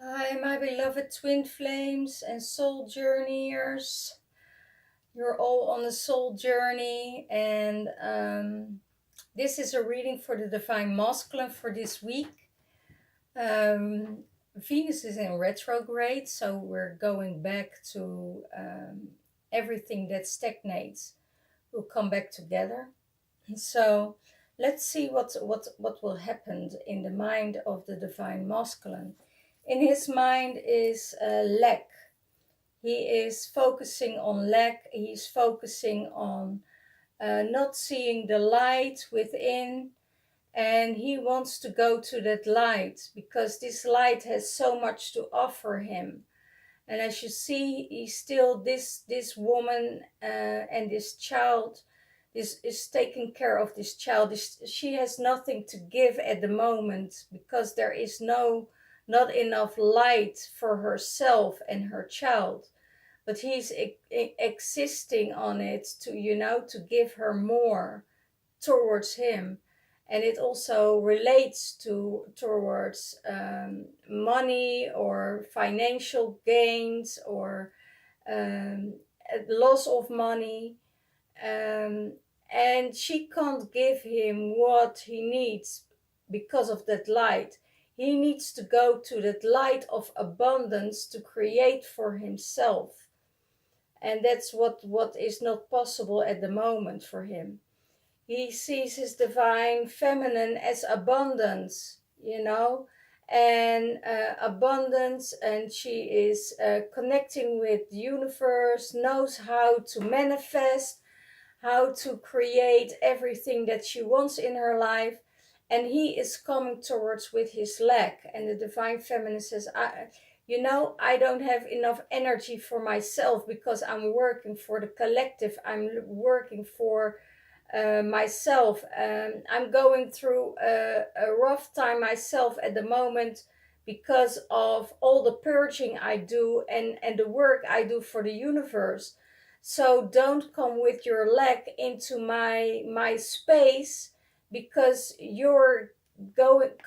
Hi, my beloved twin flames and soul journeyers. You're all on a soul journey, and this is a reading for the divine masculine for this week. Um, Venus is in retrograde, so we're going back to everything that stagnates will come back together. So let's see what will happen in the mind of the divine masculine. In his mind is lack. He is focusing on lack. He's focusing on not seeing the light within, and he wants to go to that light because this light has so much to offer him. And as you see, he's still this woman and this child. This is taking care of this child. She has nothing to give at the moment because there is not enough light for herself and her child. But he's existing on it to to give her more towards him. And it also relates to towards money or financial gains or um, loss of money. um, and she can't give him what he needs because of that light. He needs to go to that light of abundance to create for himself, and that's what is not possible at the moment for him. He sees his divine feminine as abundance, and abundance, and she is connecting with the universe, knows how to manifest, how to create everything that she wants in her life. And he is coming towards with his lack, and the divine feminine says, I don't have enough energy for myself because I'm working for the collective. I'm working for myself. I'm going through a rough time myself at the moment because of all the purging I do and the work I do for the universe. So don't come with your lack into my space, because you're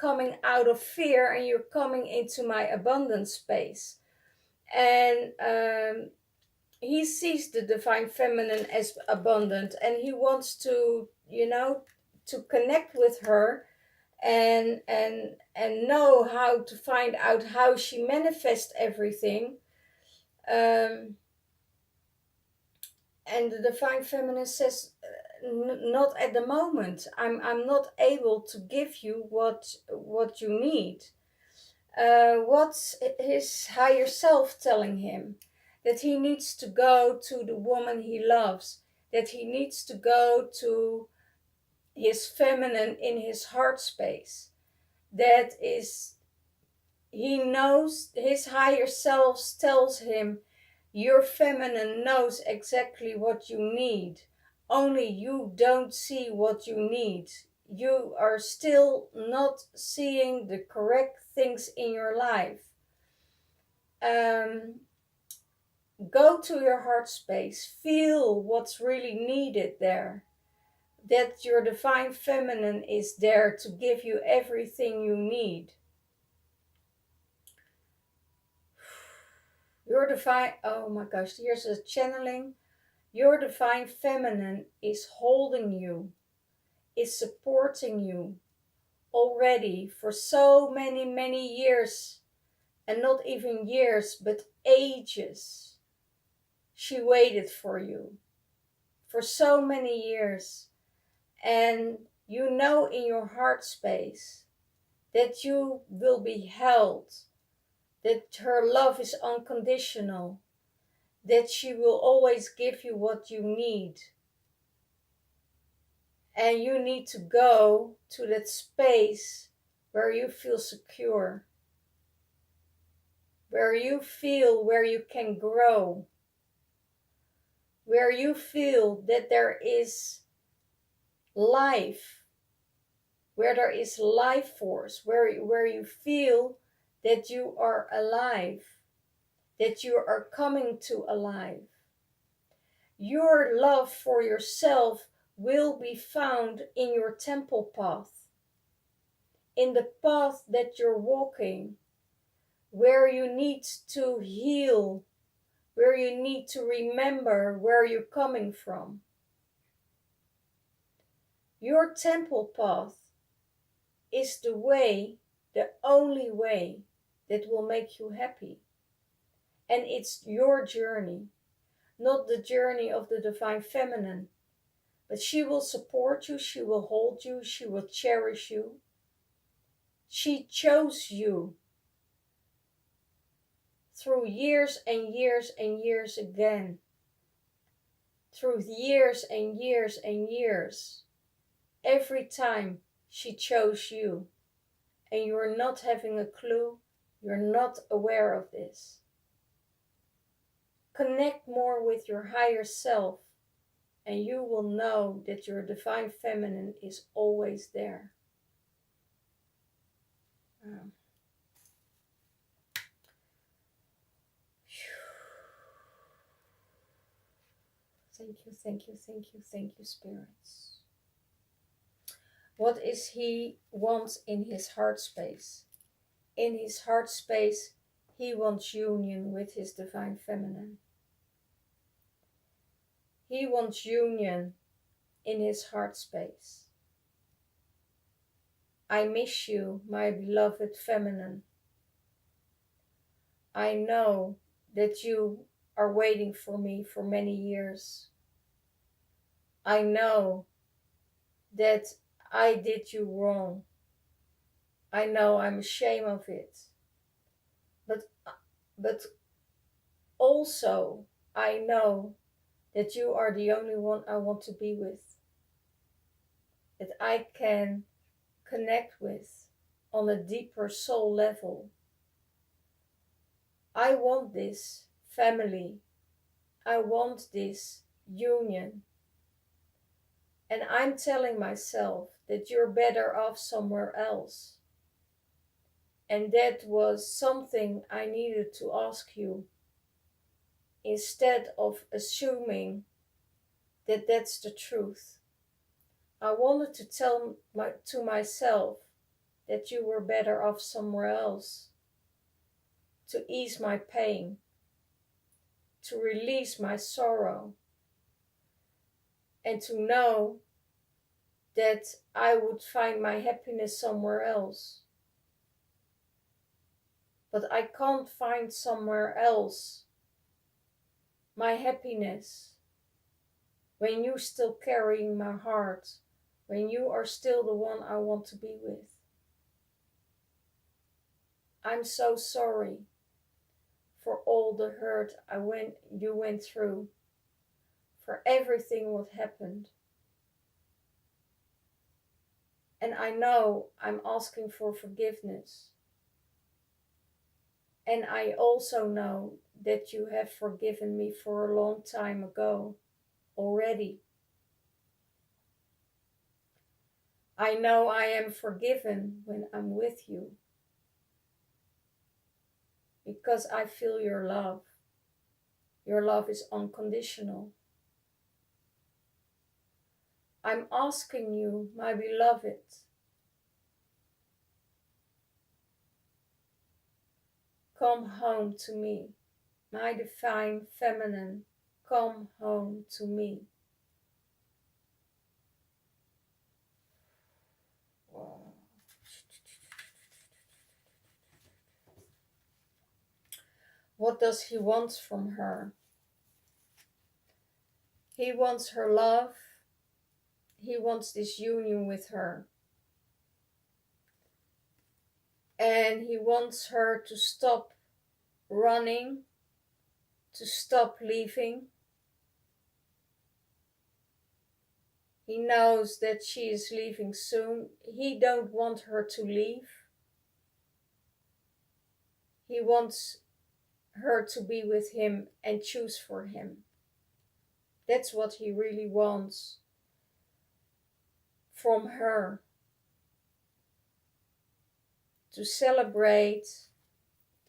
coming out of fear and you're coming into my abundance space. And he sees the divine feminine as abundant, and he wants to to connect with her and know how to find out how she manifests everything. um, and the divine feminine says, not at the moment. I'm not able to give you what you need." What's his higher self telling him? That he needs to go to the woman he loves, that he needs to go to his feminine in his heart space. That is, he knows, his higher self tells him, your feminine knows exactly what you need. Only you don't see what you need. You are still not seeing the correct things in your life. Um, Go to your heart space. Feel what's really needed there. That your divine feminine is there to give you everything you need. Your divine, oh my gosh, here's a channeling. Your divine feminine is holding you, is supporting you already for so many, many years. And not even years, but ages. She waited for you for so many years. And you know in your heart space that you will be held, that her love is unconditional, that she will always give you what you need. And you need to go to that space where you feel secure, where you feel where you can grow, where you feel that there is life, where there is life force, where you feel that you are alive, that you are coming to alive. Your love for yourself will be found in your temple path, in the path that you're walking, where you need to heal, where you need to remember where you're coming from. Your temple path is the way, the only way that will make you happy. And it's your journey, not the journey of the Divine Feminine. But she will support you, she will hold you, she will cherish you. She chose you through years and years and years again. Through years and years and years. Every time she chose you. And you're not having a clue, you're not aware of this. Connect more with your higher self, and you will know that your Divine Feminine is always there. Thank you, thank you, thank you, thank you, spirits. What is he wants in his heart space? In his heart space, he wants union with his Divine Feminine. He wants union in his heart space. I miss you, my beloved feminine. I know that you are waiting for me for many years. I know that I did you wrong. I know I'm ashamed of it. But also I know that you are the only one I want to be with. That I can connect with on a deeper soul level. I want this family. I want this union. And I'm telling myself that you're better off somewhere else. And that was something I needed to ask you, instead of assuming that that's the truth. I wanted to tell to myself that you were better off somewhere else, to ease my pain, to release my sorrow, and to know that I would find my happiness somewhere else. But I can't find somewhere else my happiness when you're still carrying my heart, when you are still the one I want to be with. I'm so sorry for all the hurt you went through, for everything what happened. And I know I'm asking for forgiveness. And I also know that you have forgiven me for a long time ago already. I know I am forgiven when I'm with you, because I feel your love. Your love is unconditional. I'm asking you, my beloved, come home to me. My Divine Feminine, come home to me. What does he want from her? He wants her love. He wants this union with her. And he wants her to stop running, to stop leaving. He knows that she is leaving soon. He don't want her to leave. He wants her to be with him and choose for him. That's what he really wants from her. To celebrate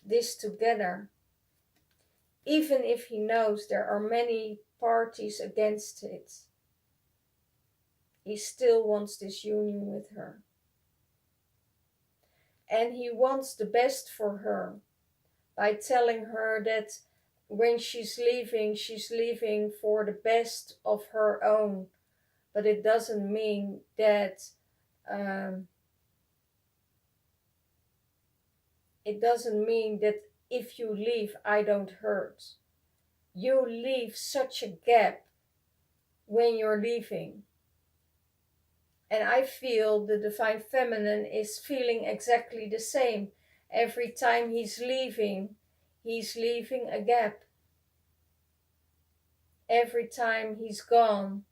this together. Even if he knows there are many parties against it. He still wants this union with her. And he wants the best for her. by telling her that when she's leaving for the best of her own. But it doesn't mean that um, if you leave, I don't hurt. You leave such a gap when you're leaving. And I feel the Divine Feminine is feeling exactly the same. Every time he's leaving a gap. Every time he's gone.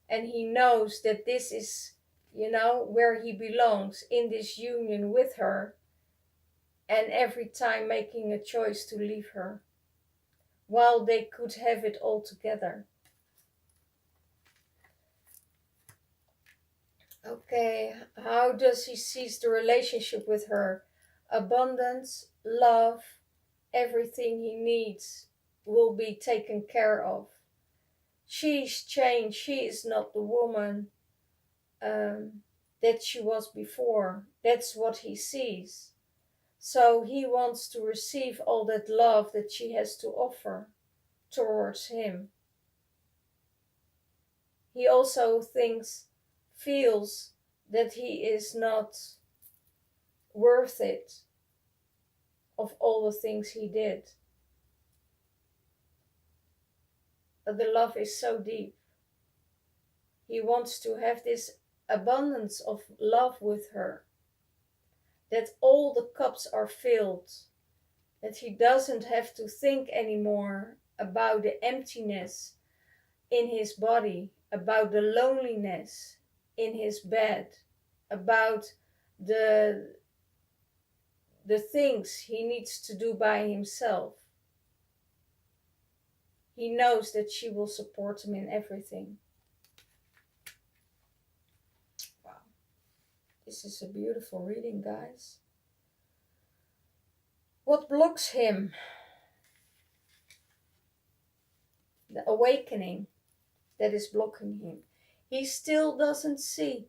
And he knows that this is, where he belongs, in this union with her. And every time making a choice to leave her, while they could have it all together. Okay, how does he sees the relationship with her? Abundance, love, everything he needs will be taken care of. She's changed. She is not the woman that she was before. That's what he sees. So he wants to receive all that love that she has to offer towards him. He also feels that he is not worth it of all the things he did. But the love is so deep. He wants to have this abundance of love with her, that all the cups are filled, that he doesn't have to think anymore about the emptiness in his body, about the loneliness in his bed, about the things he needs to do by himself. He knows that she will support him in everything. Wow. This is a beautiful reading, guys. What blocks him? The awakening that is blocking him. He still doesn't see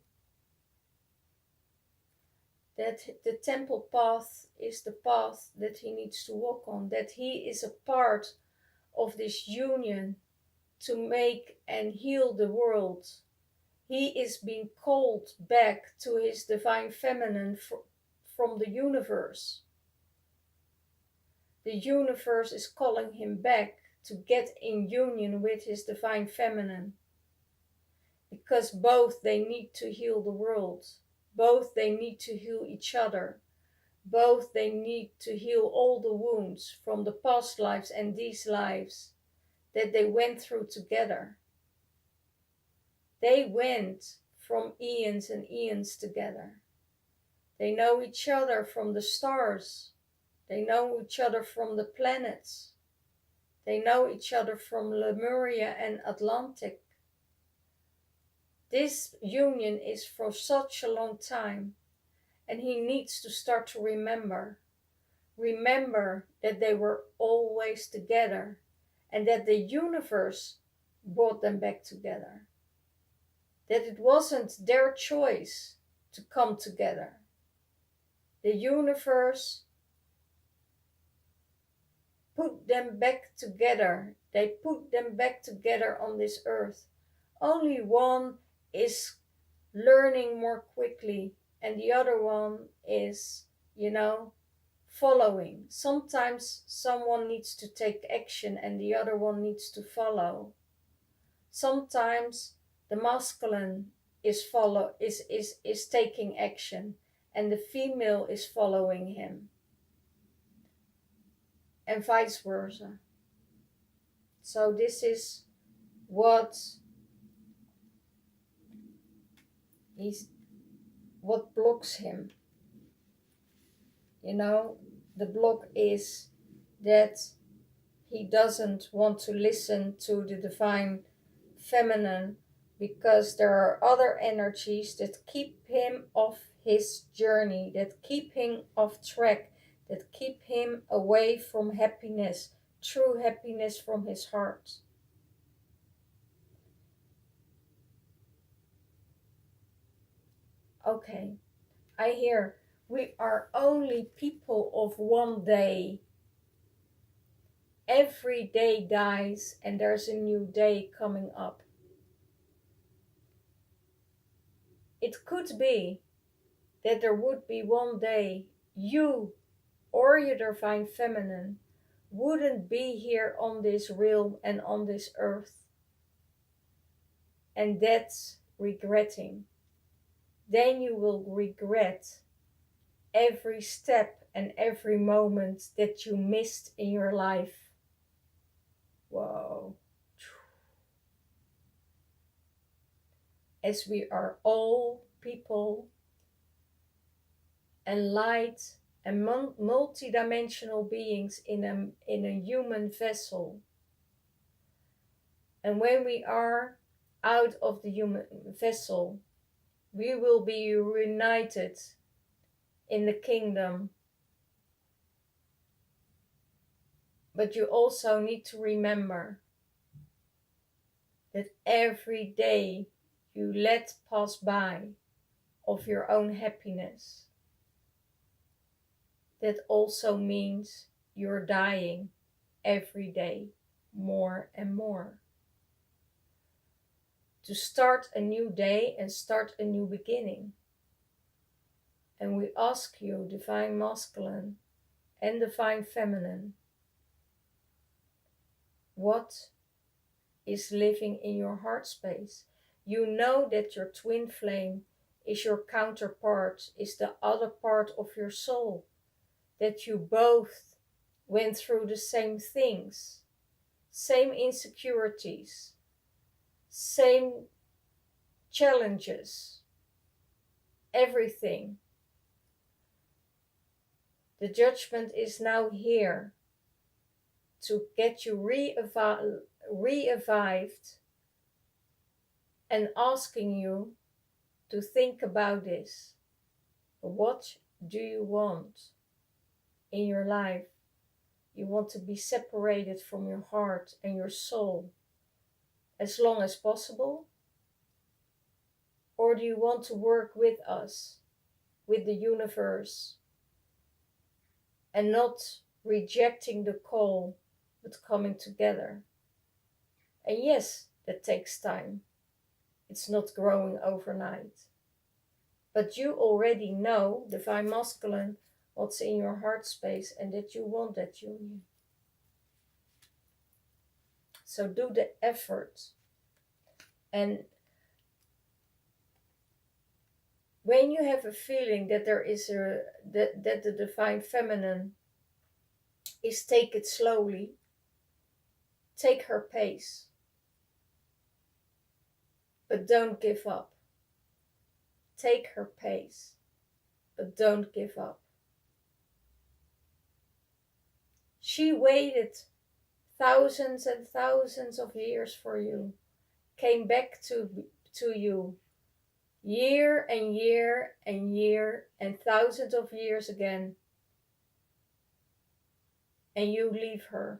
that the temple path is the path that he needs to walk on, that he is a part of this union to make and heal the world. He is being called back to his Divine Feminine from the universe. The universe is calling him back to get in union with his Divine Feminine. Because both they need to heal the world. Both they need to heal each other. Both they need to heal all the wounds from the past lives and these lives that they went through together. They went from eons and eons together. They know each other from the stars. They know each other from the planets. They know each other from Lemuria and Atlantic. This union is for such a long time, and he needs to start to remember. Remember that they were always together, and that the universe brought them back together. That it wasn't their choice to come together. The universe put them back together. They put them back together on this earth. Only one is learning more quickly, and the other one is, following. Sometimes someone needs to take action and the other one needs to follow. Sometimes the masculine is taking action and the female is following him, and vice versa. So this is what blocks him. The block is that he doesn't want to listen to the Divine Feminine, because there are other energies that keep him off his journey, that keep him off track, that keep him away from happiness, true happiness from his heart. Okay, I hear we are only people of one day. Every day dies and there's a new day coming up. It could be that there would be one day you or your divine feminine wouldn't be here on this realm and on this earth. And that's regretting. Then you will regret every step and every moment that you missed in your life. Whoa. As we are all people and light and multidimensional beings in a human vessel. And when we are out of the human vessel, we will be reunited in the kingdom. But you also need to remember that every day you let pass by of your own happiness, that also means you're dying every day more and more. To start a new day and start a new beginning. And we ask you, Divine Masculine and Divine Feminine, what is living in your heart space? You know that your twin flame is your counterpart, is the other part of your soul, that you both went through the same things, same insecurities, same challenges, everything. The judgment is now here to get you revived and asking you to think about this. What do you want in your life? You want to be separated from your heart and your soul as long as possible? Or do you want to work with us, with the universe, and not rejecting the call, but coming together? And yes, that takes time. It's not growing overnight. But you already know, Divine Masculine, what's in your heart space and that you want that union. So do the effort. And when you have a feeling that there is that the Divine Feminine is, take it slowly, take her pace, but don't give up. Take her pace, but don't give up. She waited thousands and thousands of years for you, came back to you year and year and year and thousands of years again, and you leave her.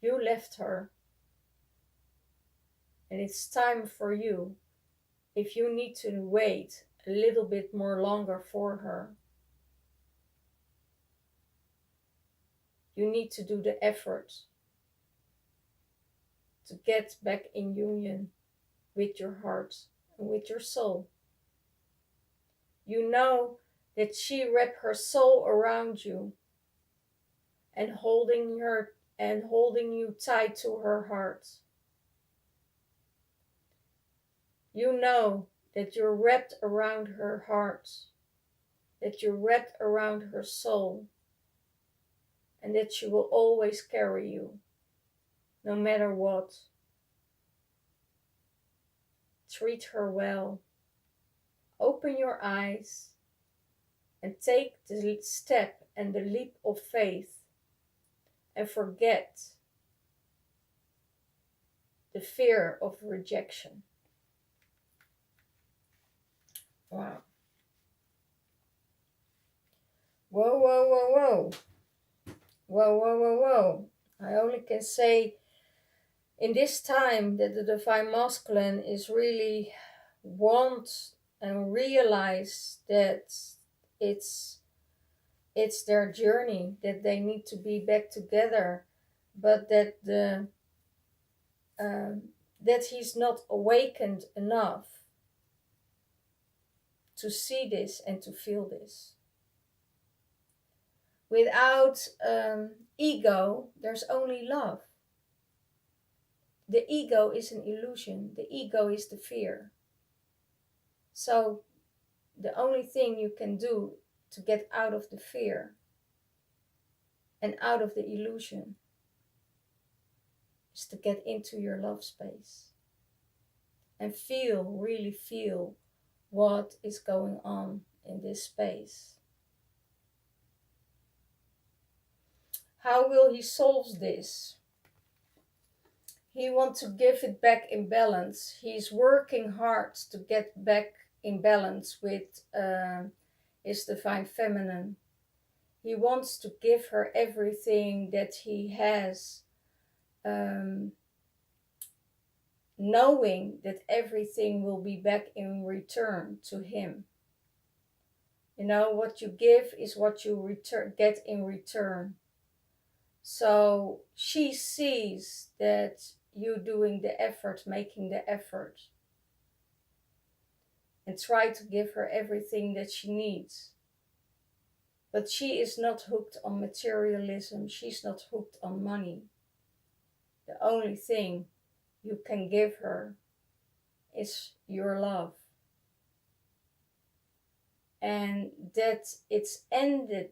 You left her. And it's time for you, if you need to wait a little bit more longer for her, you need to do the effort to get back in union with your heart and with your soul. You know that she wrapped her soul around you and holding you tight to her heart. You know that you're wrapped around her heart, that you're wrapped around her soul, and that she will always carry you, no matter what. Treat her well. Open your eyes and take the step and the leap of faith and forget the fear of rejection. Wow. Whoa, whoa, whoa, whoa. Whoa, whoa, whoa, whoa. I only can say in this time that the Divine Masculine is really want and realize that it's it's their journey, that they need to be back together, but that that he's not awakened enough to see this and to feel this. Without ego, there's only love. The ego is an illusion. The ego is the fear. So the only thing you can do to get out of the fear and out of the illusion is to get into your love space and feel, really feel what is going on in this space. How will he solve this? He wants to give it back in balance. He's working hard to get back in balance with his divine feminine. He wants to give her everything that he has, knowing that everything will be back in return to him. You know, what you give is what you get in return. So she sees that you doing the effort, making the effort, and try to give her everything that she needs. But she is not hooked on materialism. She's not hooked on money. The only thing you can give her is your love. And that it's ended,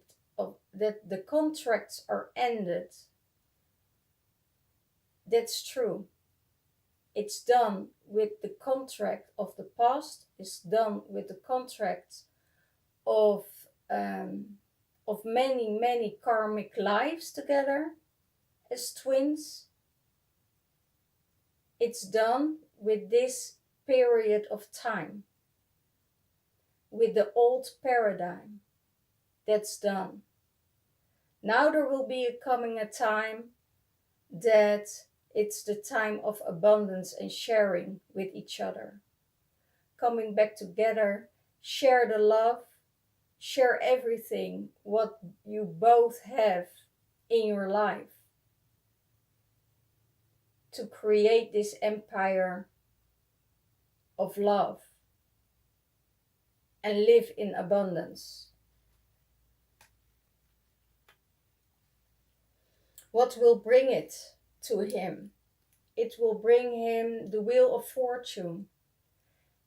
that the contracts are ended. That's true. It's done with the contract of the past. It's done with the contract of many, many karmic lives together as twins. It's done with this period of time, with the old paradigm. That's done. Now there will be coming a time that it's the time of abundance and sharing with each other. Coming back together, share the love, share everything what you both have in your life to create this empire of love and live in abundance. What will bring it to him? It will bring him the wheel of fortune.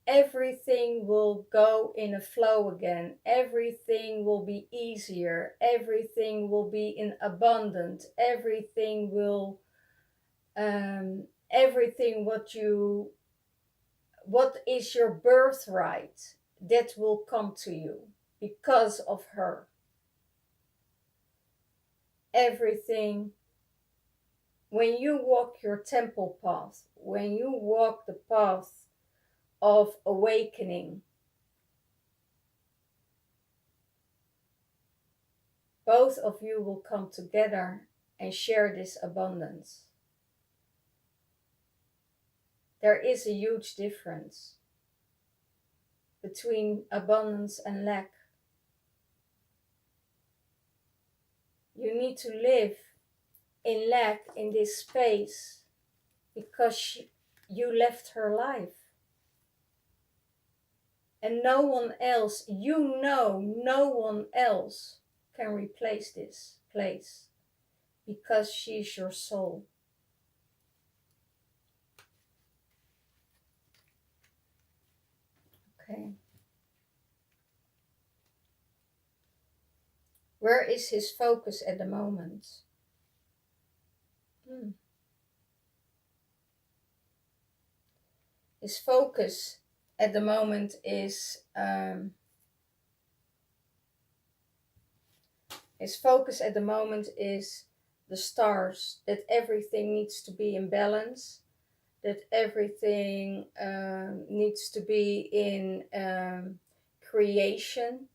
Everything will go in a flow again. Everything will be easier. Everything will be in abundance. Everything will, everything what is your birthright, that will come to you because of her. Everything. When you walk your temple path, when you walk the path of awakening, both of you will come together and share this abundance. There is a huge difference between abundance and lack. You need to live in lack in this space because you left her life. And no one else, no one else can replace this place because she's your soul. Okay. Where is his focus at the moment? His focus at the moment is the stars, that everything needs to be in balance, that everything needs to be in creation.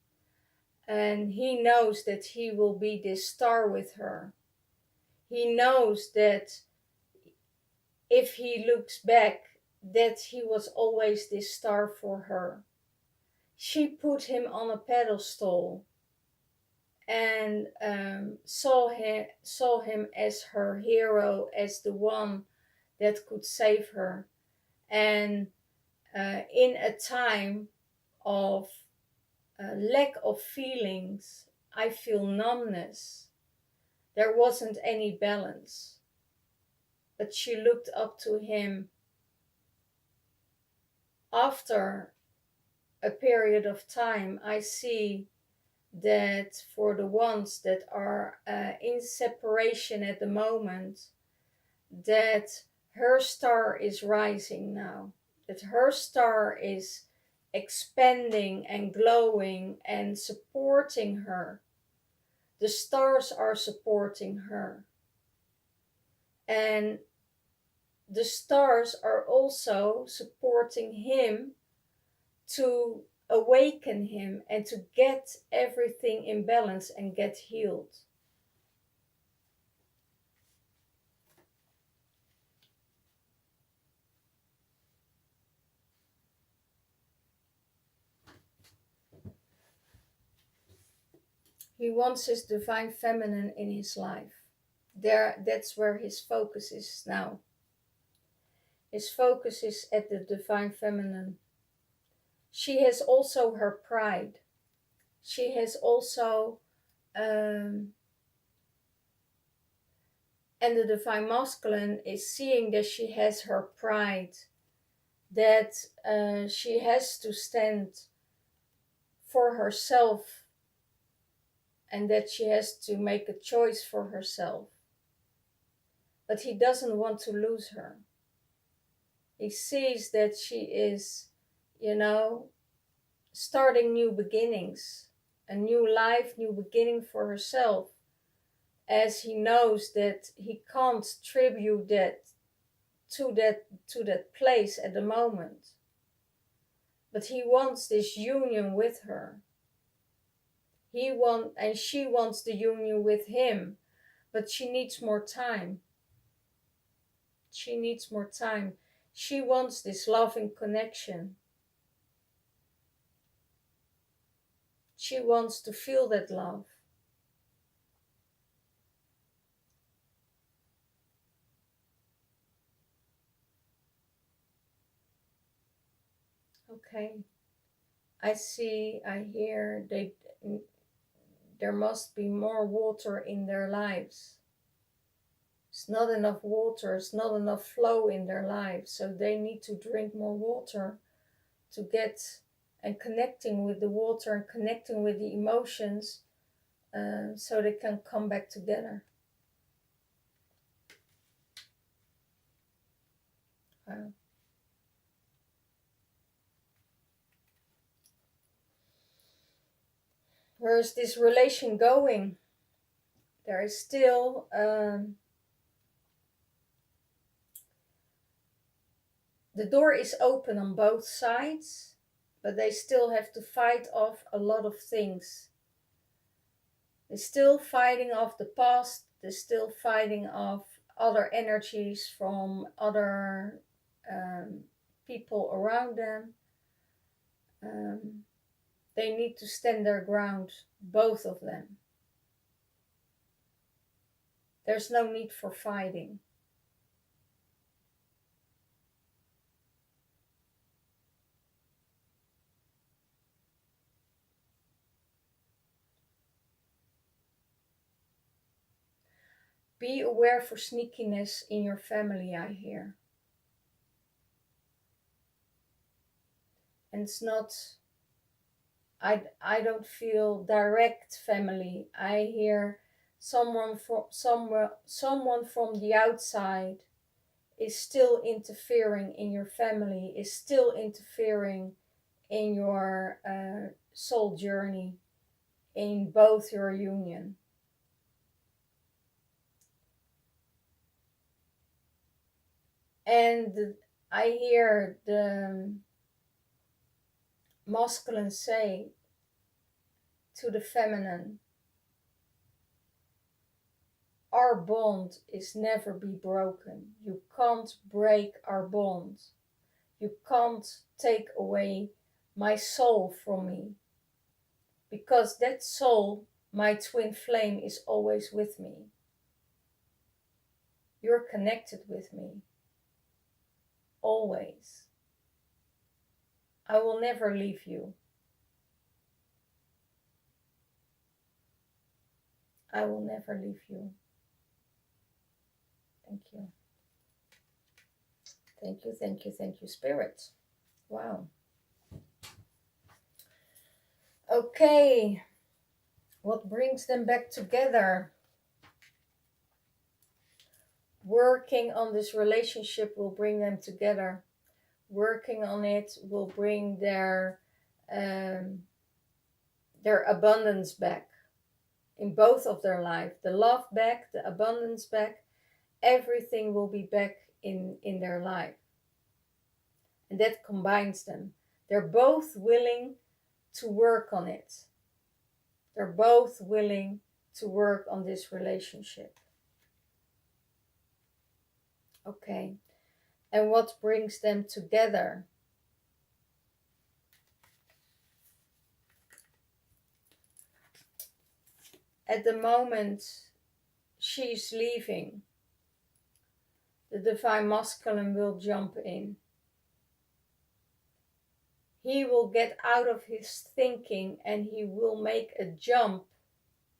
And he knows that he will be this star with her. He knows that if he looks back, that he was always this star for her. She put him on a pedestal and saw him as her hero, as the one that could save her. And in a time of lack of feelings, I feel numbness. There wasn't any balance. But she looked up to him after a period of time. I see that for the ones that are in separation at the moment, that her star is rising now, that her star is expanding and glowing and supporting her. The stars are supporting her. And the stars are also supporting him to awaken him and to get everything in balance and get healed. He wants his divine feminine in his life. That's where his focus is now. His focus is at the divine feminine. She has also her pride. She has also and the divine masculine is seeing that she has her pride, that she has to stand for herself, and that she has to make a choice for herself. But he doesn't want to lose her. He sees that she is, starting new beginnings, a new life, new beginning for herself, as he knows that he can't tribute that to that place at the moment. But he wants this union with her. And she wants the union with him, but she needs more time. She needs more time. She wants this loving connection. She wants to feel that love. Okay. I hear there must be more water in their lives. It's not enough water, it's not enough flow in their lives, so they need to drink more water to get and connecting with the water and connecting with the emotions, so they can come back together. Wow. Where is this relation going? There is still the door is open on both sides, but they still have to fight off a lot of things. They're still fighting off the past. They're still fighting off other energies from other people around them. They need to stand their ground, both of them. There's no need for fighting. Be aware for sneakiness in your family, I hear. And it's not, I don't feel direct family. I hear someone from the outside is still interfering in your family, is still interfering in your soul journey, in both your union. And I hear the masculine say to the feminine, our bond is never be broken. You can't break our bond. You can't take away my soul from me. Because that soul My twin flame is always with me. You're connected with me. Always. I will never leave you. I will never leave you. Thank you. Thank you, thank you, thank you, Spirit. Wow. Okay. What brings them back together? Working on this relationship will bring them together. Working on it will bring their abundance back in both of their life. The love back, the abundance back, everything will be back in their life. And that combines them. They're both willing to work on it. They're both willing to work on this relationship. Okay. And what brings them together? At the moment she's leaving, the divine masculine will jump in. He will get out of his thinking and he will make a jump,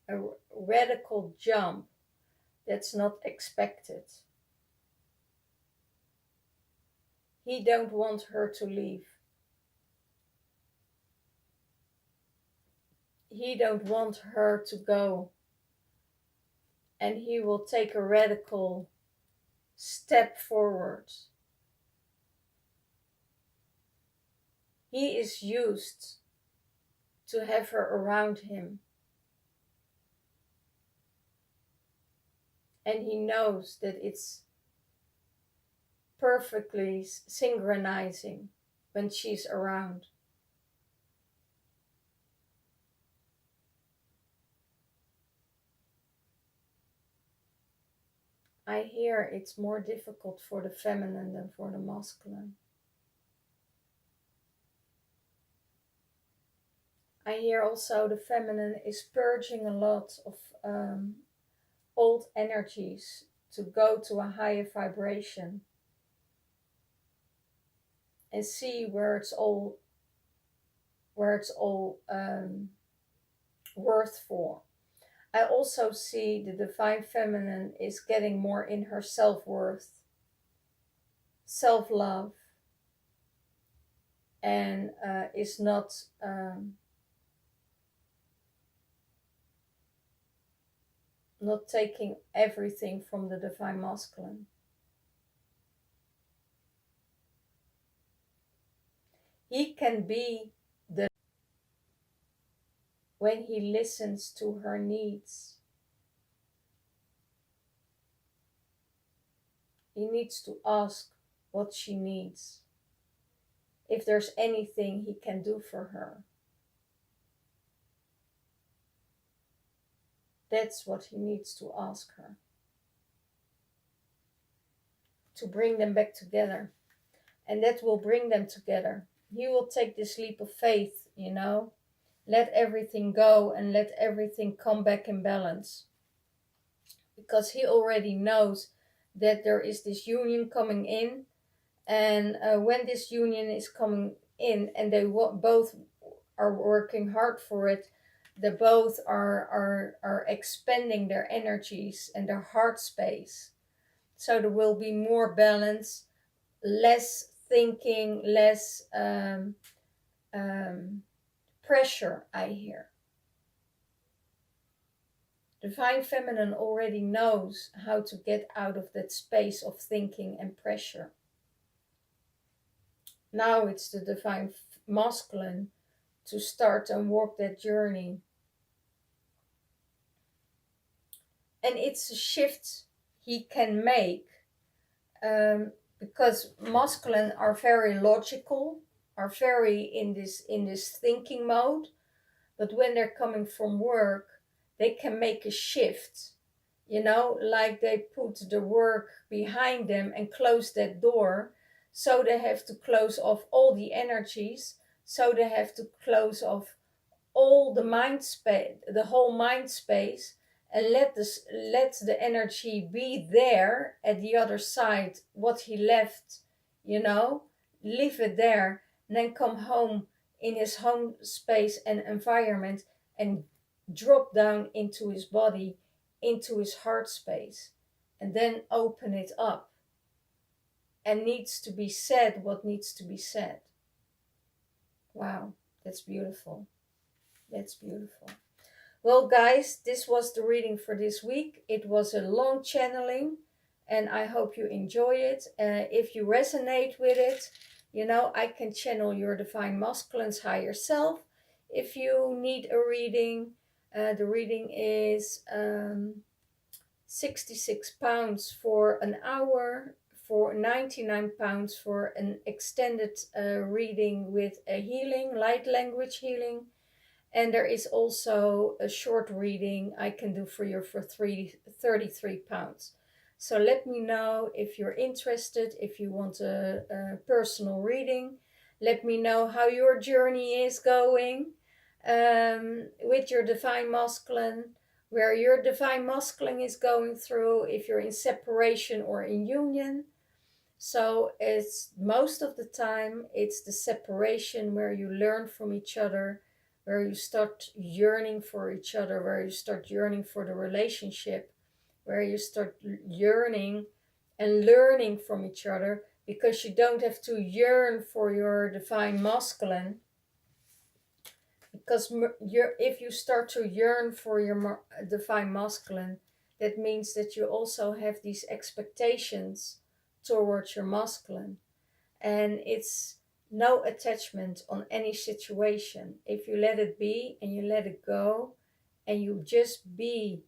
a radical jump that's not expected. He don't want her to leave. He don't want her to go. And he will take a radical step forward. He is used to have her around him. And he knows that it's perfectly synchronizing when she's around. I hear it's more difficult for the feminine than for the masculine. I hear also the feminine is purging a lot of old energies to go to a higher vibration and see where it's all worth for. I also see the divine feminine is getting more in her self-worth, self-love, and is not taking everything from the divine masculine. He can be the when he listens to her needs. He needs to ask what she needs. If there's anything he can do for her. That's what he needs to ask her. To bring them back together. And that will bring them together. He will take this leap of faith, Let everything go and let everything come back in balance. Because he already knows that there is this union coming in. And when this union is coming in and they both are working hard for it, they both are expanding their energies and their heart space. So there will be more balance, less thinking, less pressure, I hear. Divine feminine already knows how to get out of that space of thinking and pressure. Now it's the divine masculine to start and walk that journey. And it's a shift he can make because masculine are very logical, are very in this thinking mode. But when they're coming from work, they can make a shift, like they put the work behind them and close that door. So they have to close off all the energies. So they have to close off all the mind space, the whole mind space, and let the energy be there at the other side, what he left, leave it there, and then come home in his home space and environment and drop down into his body, into his heart space, and then open it up, and needs to be said what needs to be said. Wow, that's beautiful. That's beautiful. Well, guys, this was the reading for this week. It was a long channeling, and I hope you enjoy it. If you resonate with it, I can channel your divine masculine's higher self. If you need a reading, the reading is £66 for an hour, for £99 for an extended reading with a healing, light language healing. And there is also a short reading I can do for you for £33. So let me know if you're interested, if you want a personal reading. Let me know how your journey is going with your divine masculine, where your divine masculine is going through, if you're in separation or in union. So it's most of the time, it's the separation where you learn from each other, where you start yearning for each other, where you start yearning for the relationship, where you start yearning and learning from each other, because you don't have to yearn for your divine masculine. Because if you start to yearn for your divine masculine, that means that you also have these expectations towards your masculine, and it's no attachment on any situation. If you let it be and you let it go and you just be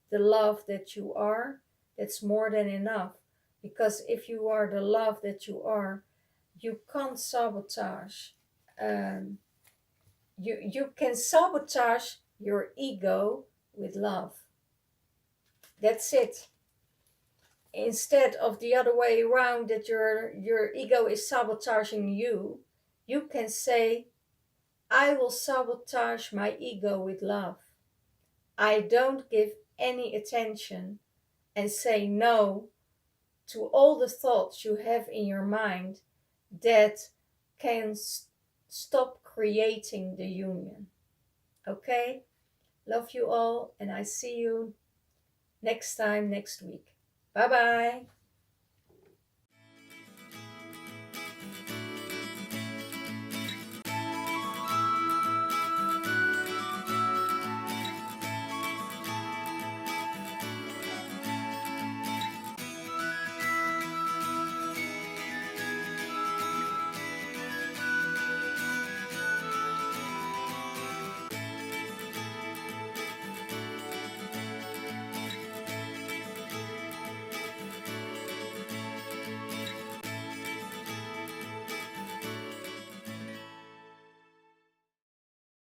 the love that you are, that's more than enough. Because if you are the love that you are, you can't sabotage. You can sabotage your ego with love. That's it. Instead of the other way around, that your ego is sabotaging you, you can say, I will sabotage my ego with love. I don't give any attention and say no to all the thoughts you have in your mind that can stop creating the union. Okay? Love you all, and I see you next time, next week. Bye bye.